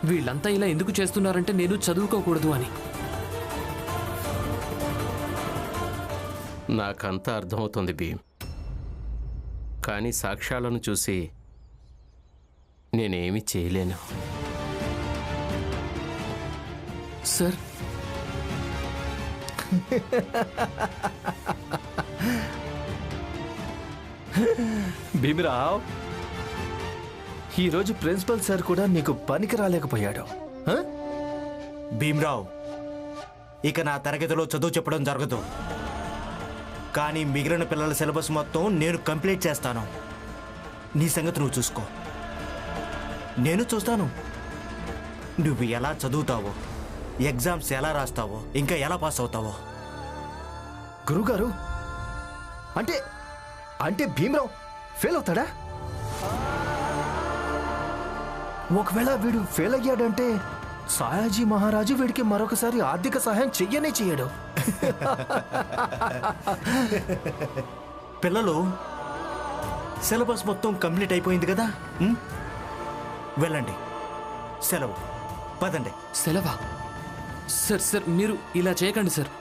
వీళ్ళంతా ఇలా ఎందుకు చేస్తున్నారంటే నేను చదువుకోకూడదు అని. నాకంతా అర్థమవుతుంది భీమ్, కానీ సాక్ష్యాలను చూసి నేనేమీ చేయలేను. సార్, భీమరావ్, ఈరోజు ప్రిన్సిపల్ సార్ కూడా నీకు పనికి రాలేకపోయాడు. భీమ్రావ్, ఇక నా తరగతిలో చదువు చెప్పడం జరగదు, కానీ మిగిలిన పిల్లల సిలబస్ మొత్తం నేను కంప్లీట్ చేస్తాను. నీ సంగతి నువ్వు చూసుకో. నేను చూస్తాను నువ్వు ఎలా చదువుతావో, ఎగ్జామ్స్ ఎలా రాస్తావో, ఇంకా ఎలా పాస్ అవుతావో. గురుగారు, అంటే అంటే భీమరావ్ ఫెయిల్ అవుతాడా? ఒకవేళ వీడు ఫెయిల్ అయ్యాడంటే సాయాజీ మహారాజు వీడికి మరొకసారి ఆర్థిక సహాయం చెయ్యనే చెయ్యడు. పిల్లలు, సిలబస్ మొత్తం కంప్లీట్ అయిపోయింది కదా, వెళ్ళండి. సెలవు. పదండి. సెలవా? సార్ సార్, మీరు ఇలా చేయకండి సార్.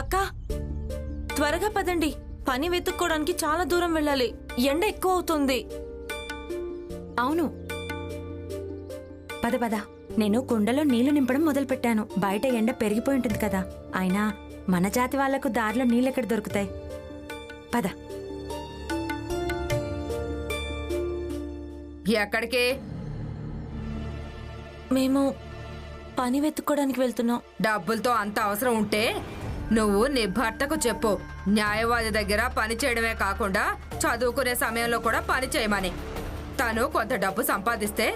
అక్క, త్వరగా పదండి. పని వెతుక్కోవడానికి చాలా దూరం వెళ్ళాలి. ఎండ ఎక్కువ అవుతుంది. అవును, పద పద. నేను కుండలో నీళ్లు నింపడం మొదలుపెట్టాను. బయట ఎండ పెరిగిపోయి ఉంటుంది కదా. అయినా మన జాతి వాళ్లకు దారిలో నీళ్ళెక్కడ దొరుకుతాయి? పద. ఎక్కడికి? మేము పని వెతుక్కోవడానికి వెళ్తున్నాం. డబ్బులతో అంత అవసరం ఉంటే నువ్వు నీ భర్తకు చెప్పు, న్యాయవాది దగ్గర పని చేయడమే కాకుండా చదువుకునే సమయంలో కూడా పని చేయమని. తను కొంత డబ్బు సంపాదిస్తే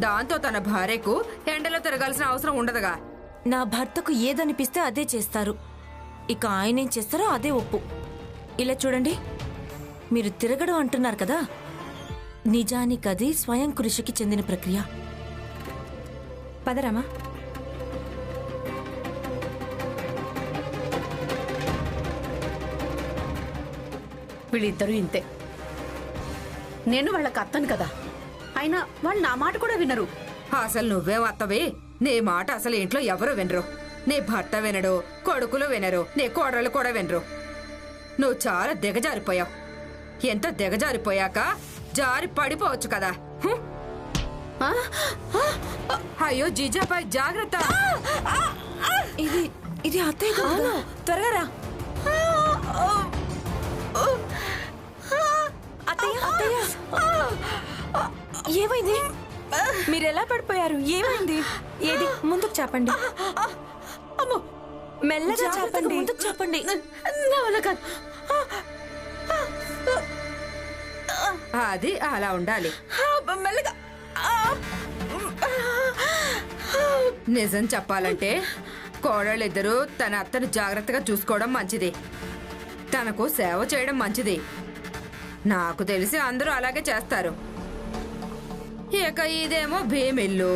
దాంతో తన భార్యకు ఎండలో తిరగాల్సిన అవసరం ఉండదుగా. నా భర్తకు ఏదనిపిస్తే అదే చేస్తారు. ఇక ఆయన ఏం చేస్తారో అదే ఒప్పు. ఇలా చూడండి, మీరు తిరగడం అంటున్నారు కదా, నిజానికి అది స్వయం కృషికి చెందిన ప్రక్రియ. పదరామా. వీళ్ళిద్దరూ ఇంతే. నేను వాళ్ళకి అత్తను కదా, అయినా వాళ్ళు నా మాట కూడా వినరు. అసలు నువ్వేం అత్తవి? నీ మాట అసలు ఇంట్లో ఎవరు వినరు. నీ భర్త వినడు, కొడుకులు వినరు, నీ కోడళ్ళు కూడా వినరు. నువ్వు చాలా దిగజారిపోయావు. ఎంత దిగజారిపోయాక జారి పడిపోవచ్చు కదా. అయ్యో జీజాపై జాగ్రత్త. ఇది ఇది అత్తయ్య కాదు. త్వరగా రా. అత్తయ్య, అత్తయ్య, ఏమైంది? మీరెలా పడిపోయారు? ఏమైంది? ఏది ముందుకు చెప్పండి. మెల్లగా చెప్పండి. ముందుకు చెప్పండి. నా వల్ల కాదు. అది అలా ఉండాలి. మెల్లగా. నిజం చెప్పాలంటే కోడళ్ళిద్దరూ తన అత్తను జాగ్రత్తగా చూసుకోవడం మంచిది. తనకు సేవ చేయడం మంచిది. నాకు తెలిసి అందరూ అలాగే చేస్తారు. ఇక ఇదేమో భీమిల్లు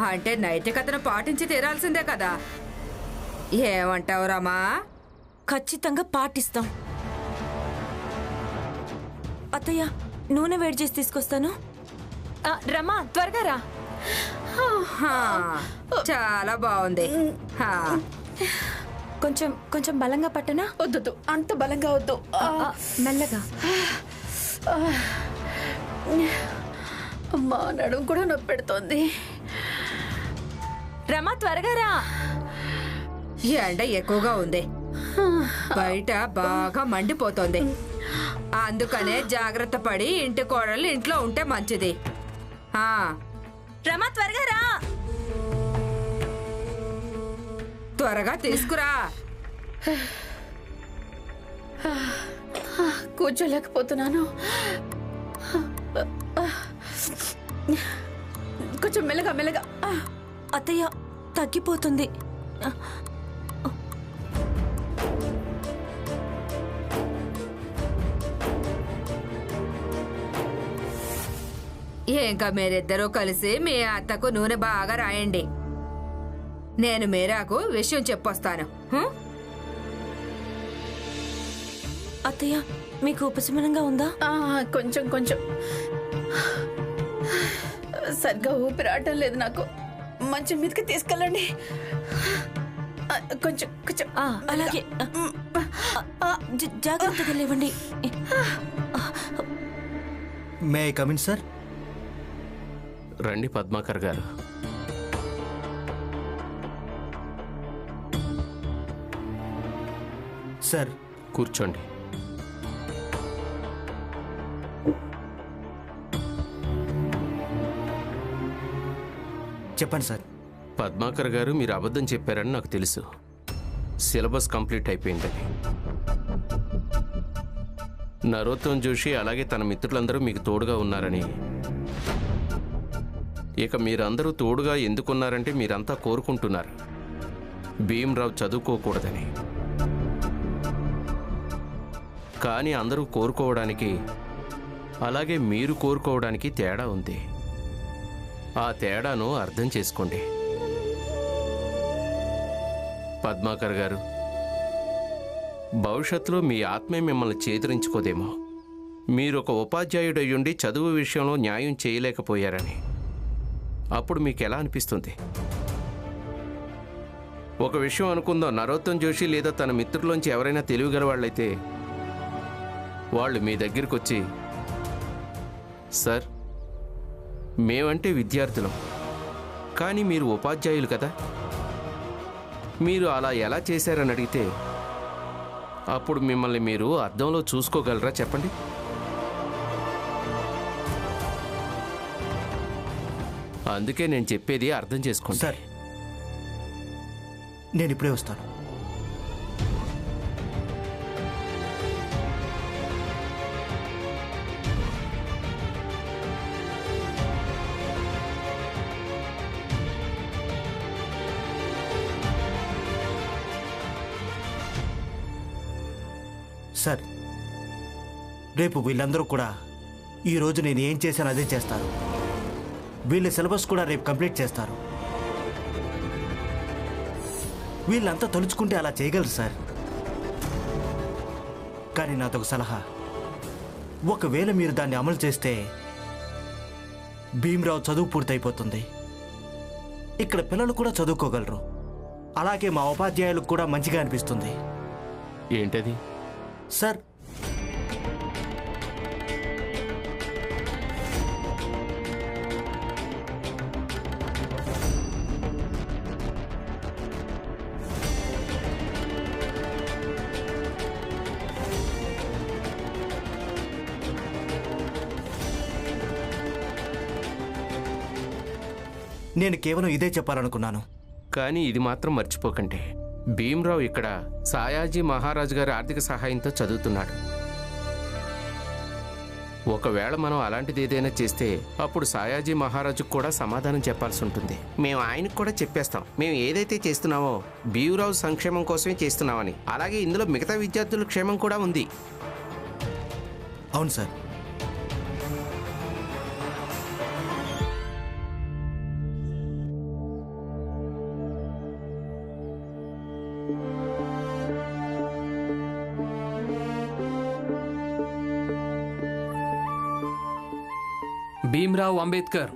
అంటే నైతికతను పాటించి తీరాల్సిందే కదా. ఏమంటావు రమా? ఖచ్చితంగా పాటిస్తాం. అత్తయ్య, నూనె వేడి చేసి తీసుకొస్తాను. రమా, త్వరగా రా. చాలా బాగుంది. కొంచెం కొంచెం బలంగా పట్టనా? వద్దు, అంత బలంగా వద్దు. మెల్లగా. అమ్మా, నడుము కూడా నొప్పి పెడుతోంది. రమా, త్వరగా రా. ఎండ ఎక్కువగా ఉంది, బయట బాగా మండిపోతోంది. అందుకనే జాగ్రత్త పడి ఇంటి కోడళ్ళు ఇంట్లో ఉంటే మంచిది. ఆ, రమా త్వరగా రా. త్వరగా తీసుకురా. కూర్చోలేకపోతున్నాను. కొంచెం మెల్లగా మెల్లగా. అత్తయ్య తగ్గిపోతుంది. ఇంకా మీరిద్దరూ కలిసి మీ అత్తకు నూనె బాగా రాయండి. నేను మీరాకు విషయం చెప్పొస్తాను. హ్మ్? అత్తయ్య మీకు ఉపశమనంగా ఉందా? కొంచెం కొంచెం. సరిగ్గా ఊపిరాటం లేదు నాకు. మంచం మీదకి తీసుకెళ్ళండి. కొంచెం కొంచెం. అలాగే జాగ్రత్తగా లేవండి. May I come in sir? రండి పద్మాకర్ గారు. సార్ కూర్చోండి. చెప్పండి సార్. పద్మాకర్ గారు, మీరు అబద్ధం చెప్పారని నాకు తెలుసు. సిలబస్ కంప్లీట్ అయిపోయిందని. నరోత్తం జోషి అలాగే తన మిత్రులందరూ మీకు తోడుగా ఉన్నారని. ఇక మీరందరూ తోడుగా ఎందుకున్నారంటే మీరంతా కోరుకుంటున్నారు భీమ్రావు చదువుకోకూడదని. కానీ అందరూ కోరుకోవడానికి అలాగే మీరు కోరుకోవడానికి తేడా ఉంది. ఆ తేడాను అర్థం చేసుకోండి. పద్మాకర్ గారు, భవిష్యత్తులో మీ ఆత్మే మిమ్మల్ని చేదరించుకోదేమో. మీరు ఒక ఉపాధ్యాయుడయ్యుండి చదువు విషయంలో న్యాయం చేయలేకపోయారని. అప్పుడు మీకు ఎలా అనిపిస్తుంది? ఒక విషయం అనుకుందాం, నరోత్తం జోషి లేదా తన మిత్రుల్లోంచి ఎవరైనా తెలివిగల వాళ్ళైతే వాళ్ళు మీ దగ్గరికి వచ్చి, సార్ మేమంటే విద్యార్థులం, కానీ మీరు ఉపాధ్యాయులు కదా, మీరు అలా ఎలా చేశారని అడిగితే అప్పుడు మిమ్మల్ని మీరు అద్దంలో చూసుకోగలరా చెప్పండి? అందుకే నేను చెప్పేది అర్థం చేసుకోండి. సార్ నేను ఇప్పుడే వస్తాను. సార్ రేపు వీళ్ళందరూ కూడా ఈరోజు నేను ఏం చేశాను అదే చేస్తారు. వీళ్ళ సిలబస్ కూడా రేపు కంప్లీట్ చేస్తారు. వీళ్ళంతా తలుచుకుంటే అలా చేయగలరు సార్. కానీ నాదొక సలహా, ఒకవేళ మీరు దాన్ని అమలు చేస్తే భీమ్రావు చదువు పూర్తయిపోతుంది. ఇక్కడ పిల్లలు కూడా చదువుకోగలరు. అలాగే మా ఉపాధ్యాయులకు కూడా మంచిగా అనిపిస్తుంది. ఏంటది? సార్ నేను కేవలం ఇదే చెప్పాలనుకున్నాను. కానీ ఇది మాత్రం మర్చిపోకండి, భీమ్రావు ఇక్కడ సాయాజీ మహారాజు గారి ఆర్థిక సహాయంతో చదువుతున్నాడు. ఒకవేళ మనం అలాంటిది ఏదైనా చేస్తే అప్పుడు సాయాజీ మహారాజుకు కూడా సమాధానం చెప్పాల్సి ఉంటుంది. మేము ఆయనకు కూడా చెప్పేస్తాం, మేము ఏదైతే చేస్తున్నామో భీమ్రావు సంక్షేమం కోసమే చేస్తున్నామని. అలాగే ఇందులో మిగతా విద్యార్థుల క్షేమం కూడా ఉంది. అవును సార్. భీమ్రావ్ అంబేద్కర్.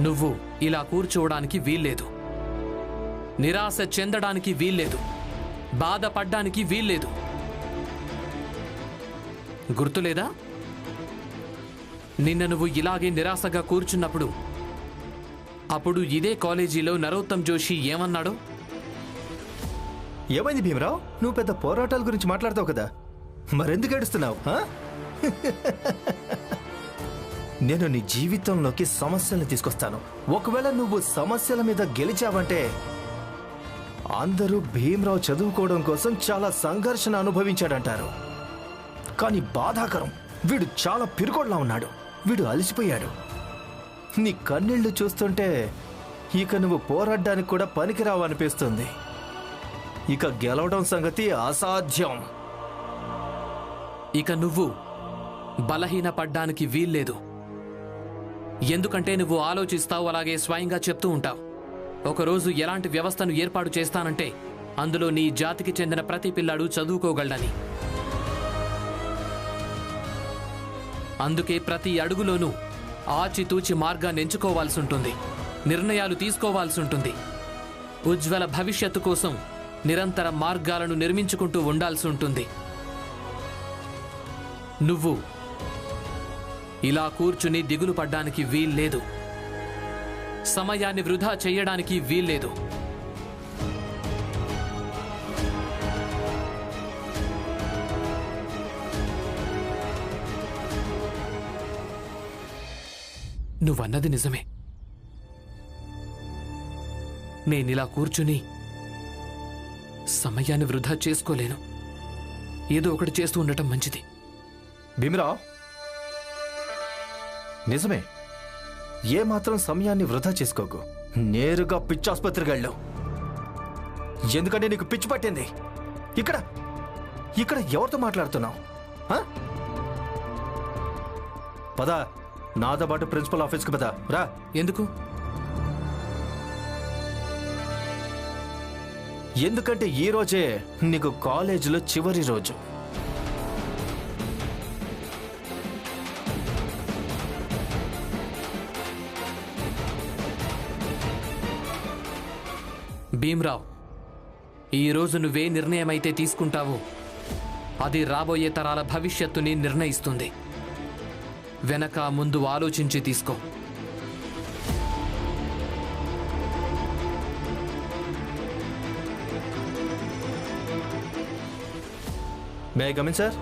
నువ్వు ఇలా కూర్చోవడానికి వీల్లేదు, నిరాశ చెందడానికి వీల్లేదు, బాధపడ్డానికి వీల్లేదు. గుర్తులేదా? నిన్న నువ్వు ఇలాగే నిరాశగా కూర్చున్నప్పుడు అప్పుడు ఇదే కాలేజీలో నరోత్తమ్ జోషి ఏమన్నాడో? ఏమైంది భీమరావు? నువ్వు పెద్ద పోరాటాల గురించి మాట్లాడతావు కదా, మరెందుకు ఏడుస్తున్నావు? నేను నీ జీవితంలోకి సమస్యల్ని తీసుకొస్తాను. ఒకవేళ నువ్వు సమస్యల మీద గెలిచావంటే అందరూ భీమరావు చదువుకోవడం కోసం చాలా సంఘర్షణ అనుభవించాడంటారు. కానీ బాధాకరం, వీడు చాలా పిరుకోడ్లా ఉన్నాడు. వీడు అలసిపోయాడు. నీ కన్నీళ్లు చూస్తుంటే ఇక నువ్వు పోరాడడానికి కూడా పనికిరావు అనిపిస్తుంది. ఇక గెలవడం సంగతి అసాధ్యం. ఇక నువ్వు బలహీనపడ్డానికి వీల్లేదు. ఎందుకంటే నువ్వు ఆలోచిస్తావు, అలాగే స్వయంగా చెప్తూ ఉంటావు. ఒకరోజు ఎలాంటి వ్యవస్థను ఏర్పాటు చేస్తానంటే అందులో నీ జాతికి చెందిన ప్రతి పిల్లాడు చదువుకోగలడని. అందుకే ప్రతి అడుగులోనూ ఆచితూచి మార్గాన్ని ఎంచుకోవాల్సి ఉంటుంది, నిర్ణయాలు తీసుకోవాల్సి ఉంటుంది. ఉజ్వల భవిష్యత్తు కోసం నిరంతర మార్గాలను నిర్మించుకుంటూ ఉండాల్సి ఉంటుంది. నువ్వు ఇలా కూర్చుని దిగులు పడ్డానికి వీల్లేదు. సమయాన్ని వృధా చెయ్యడానికి వీల్లేదు. నువ్వన్నది నిజమే. నేనిలా కూర్చుని సమయాన్ని వృధా చేసుకోలేను. ఏదో ఒకటి చేస్తూ ఉండటం మంచిది. భీమరావు, నిజమే. ఏమాత్రం సమయాన్ని వృధా చేసుకోకు. నేరుగా పిచ్చాసుపత్రికి వెళ్ళావు. ఎందుకంటే నీకు పిచ్చి పట్టింది. ఇక్కడ ఇక్కడ ఎవరితో మాట్లాడుతున్నావు? పద, నాతో పాటు ప్రిన్సిపల్ ఆఫీస్కి పద. రా. ఎందుకు? ఎందుకంటే ఈ రోజే నీకు కాలేజీలో చివరి రోజు. భీమ్రావ్, ఈరోజు నువ్వే నిర్ణయమైతే తీసుకుంటావో అది రాబోయే తరాల భవిష్యత్తుని నిర్ణయిస్తుంది. వెనక ముందు ఆలోచించి తీసుకో. May I come in, sir?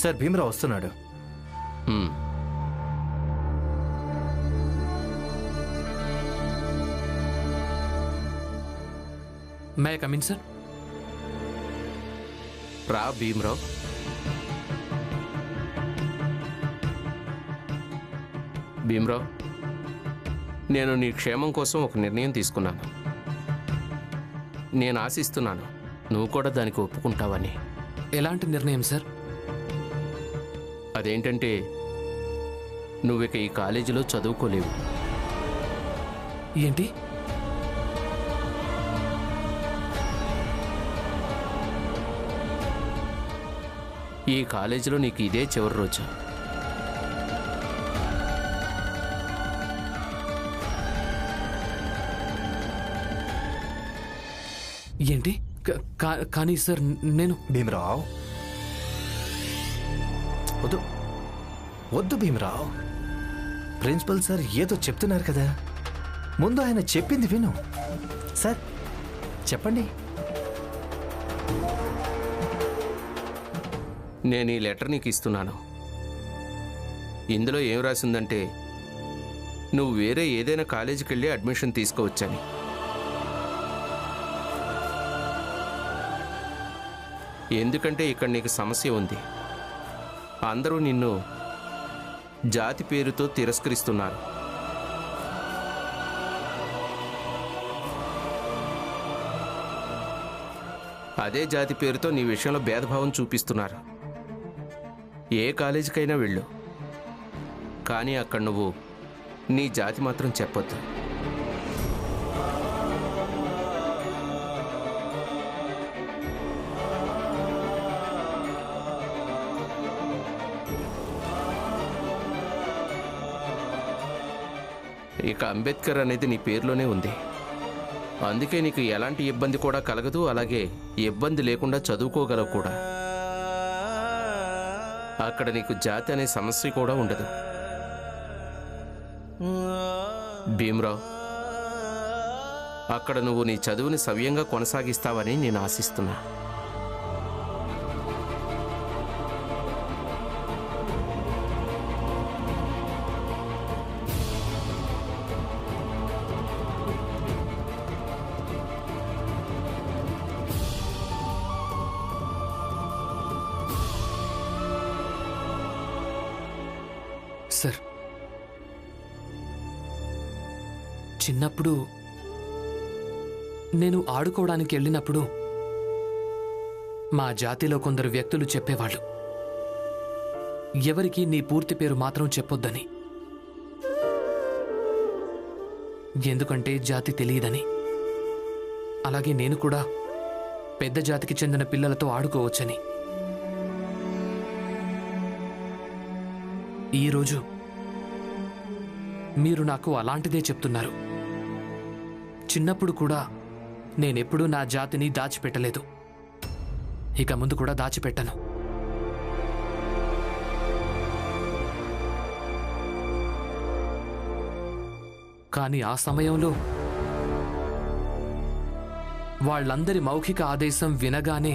Sir, Bhimrao వస్తున్నాడు. May I come in, sir? రా భీమరావు. భీమరావు, నేను నీ క్షేమం కోసం ఒక నిర్ణయం తీసుకున్నాను. నేను ఆశిస్తున్నాను నువ్వు కూడా దానికి ఒప్పుకుంటావని. ఎలాంటి నిర్ణయం, సార్? అదేంటంటే నువ్విక ఈ కాలేజీలో చదువుకోలేవు. ఏంటి? ఈ కాలేజీలో నీకు ఇదే చివరి రోజు. ఏంటి? కానీ సార్, నేను... భీమరావు, వద్దు వద్దు భీమరావు. ప్రిన్సిపల్ సార్ ఏదో చెప్తున్నారు కదా, ముందు ఆయన చెప్పింది విను. సార్, చెప్పండి. నేను ఈ లెటర్ నీకు ఇస్తున్నాను. ఇందులో ఏం రాసిందంటే నువ్వు వేరే ఏదైనా కాలేజీకి వెళ్ళి అడ్మిషన్ తీసుకోవచ్చని. ఎందుకంటే ఇక్కడ నీకు సమస్య ఉంది. అందరూ నిన్ను జాతి పేరుతో తిరస్కరిస్తున్నారు. అదే జాతి పేరుతో నీ విషయంలో భేదభావం చూపిస్తున్నారు. ఏ కాలేజీకైనా వెళ్ళు, కానీ అక్కడ నువ్వు నీ జాతి మాత్రం చెప్పొద్దు. ఇక అంబేద్కర్ అనేది నీ పేరులోనే ఉంది. అందుకే నీకు ఎలాంటి ఇబ్బంది కూడా కలగదు, అలాగే ఇబ్బంది లేకుండా చదువుకోగలవు కూడా. అక్కడ నీకు జాతి అనే సమస్య కూడా ఉండదు. భీమ్రావ్, అక్కడ నువ్వు నీ చదువుని సవ్యంగా కొనసాగిస్తావని నేను ఆశిస్తున్నా. సార్, చిన్నప్పుడు నేను ఆడుకోవడానికి వెళ్ళినప్పుడు మా జాతిలో కొందరు వ్యక్తులు చెప్పేవాళ్ళు, ఎవరికి నీ పూర్తి పేరు మాత్రం చెప్పొద్దని. ఎందుకంటే జాతి తెలియదని. అలాగే నేను కూడా పెద్ద జాతికి చెందిన పిల్లలతో ఆడుకోవచ్చని. ఈరోజు మీరు నాకు అలాంటిదే చెప్తున్నారు. చిన్నప్పుడు కూడా నేనెప్పుడూ నా జాతిని దాచిపెట్టలేదు, ఇక ముందు కూడా దాచిపెట్టను. కానీ ఆ సమయంలో వాళ్ళందరి మౌఖిక ఆదేశం వినగానే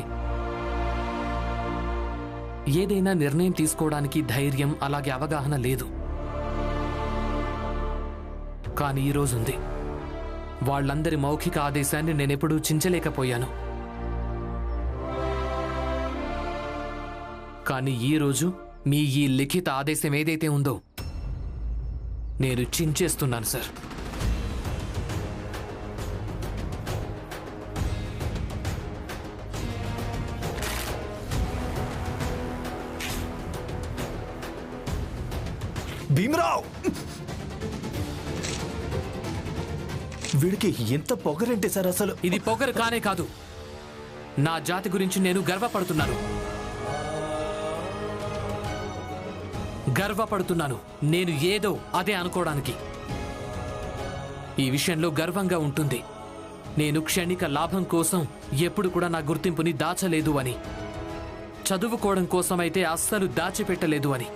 ఏదైనా నిర్ణయం తీసుకోవడానికి ధైర్యం, అలాగే అవగాహన లేదు. కానీ ఈరోజుంది. వాళ్ళందరి మౌఖిక ఆదేశాన్ని నేనెప్పుడూ చించలేకపోయాను. కానీ ఈరోజు మీ ఈ లిఖిత ఆదేశం ఏదైతే ఉందో నేను చించేస్తున్నాను సార్. భీమరావ్, వీడికి ఎంత పొగరంటే సార్ అసలు. ఇది పొగరు కానే కాదు. నా జాతి గురించి నేను గర్వపడుతున్నాను. నేను ఏదో అదే అనుకోవడానికి. ఈ విషయంలో గర్వంగా ఉంటుంది. నేను క్షణిక లాభం కోసం ఎప్పుడు కూడా నా గుర్తింపుని దాచలేదు అని, చదువుకోవడం కోసమైతే అస్సలు దాచిపెట్టలేదు అని.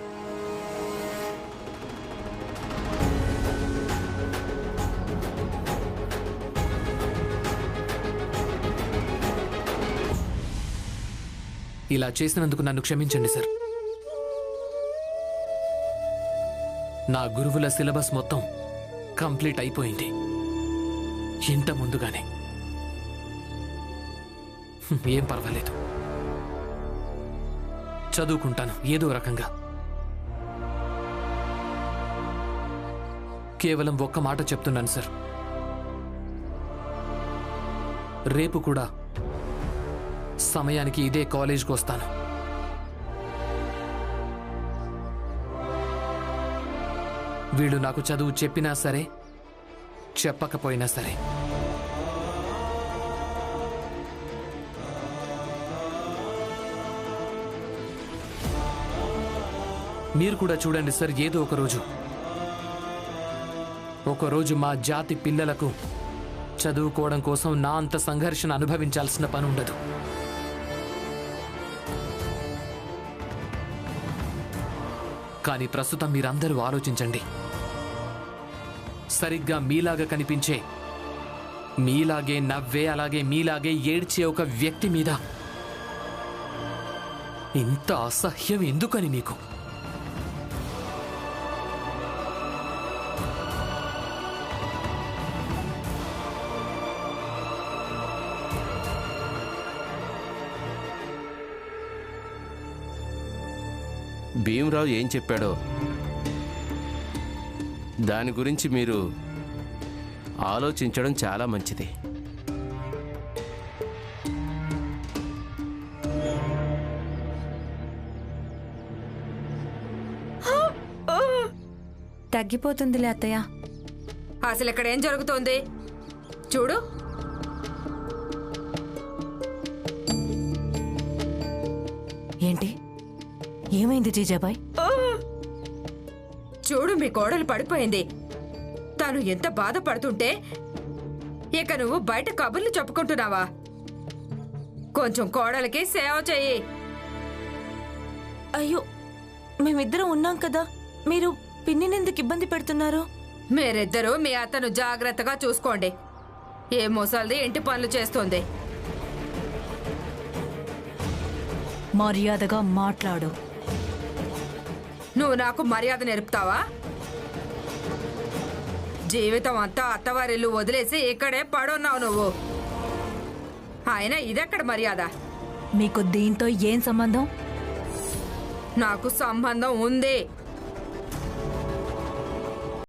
ఇలా చేసినందుకు నన్ను క్షమించండి సార్. నా గురువుల సిలబస్ మొత్తం కంప్లీట్ అయిపోయింది ఇంత ముందుగానే. ఏం పర్వాలేదు, చదువుకుంటాను ఏదో రకంగా. కేవలం ఒక్క మాట చెప్తున్నాను సార్, రేపు కూడా సమయానికి ఇదే కాలేజ్కి వస్తాను. వీళ్ళు నాకు చదువు చెప్పినా సరే, చెప్పకపోయినా సరే. మీరు కూడా చూడండి సార్, ఏదో ఒకరోజు మా జాతి పిల్లలకు చదువుకోవడం కోసం నా అంత సంఘర్షణ అనుభవించాల్సిన పని ఉండదు. కానీ ప్రస్తుతం మీరందరూ ఆలోచించండి. సరిగ్గా మీలాగా కనిపించే, మీలాగే నవ్వే, అలాగే మీలాగే ఏడ్చే ఒక వ్యక్తి మీద ఇంత అసహ్యం ఎందుకని మీకు? భీమ్రావ్ ఏం చెప్పాడో దాని గురించి మీరు ఆలోచించడం చాలా మంచిది. తగ్గిపోతుందిలే అత్తయ్య. అసలు ఇక్కడ ఏం జరుగుతోంది చూడు. ఏంటి, ఏమైంది జీజాబాయ్? చూడు, మీ కోడలు పడిపోయింది. తను ఎంత బాధపడుతుంటే ఇక నువ్వు బయట కబుర్లు చెప్పుకుంటున్నావా? కొంచెం కోడలికి సేవ చెయ్యి. అయ్యో, మేమిద్దరం ఉన్నాం కదా, మీరు పిన్నిని ఎందుకు ఇబ్బంది పెడుతున్నారు? మీరిద్దరూ మీ అత్తను జాగ్రత్తగా చూసుకోండి. ఏ ముసల్ది ఇంటి పనులు చేస్తుంది. మర్యాదగా మాట్లాడు. నువ్వు నాకు మర్యాద నేర్పుతావా? జీవితం అంతా అత్తవారిల్లు వదిలేసి ఇక్కడే పడున్నావు నువ్వు. ఆయన ఇదెక్కడ మర్యాద? మీకు దీంతో ఏం సంబంధం? నాకు సంబంధం ఉంది.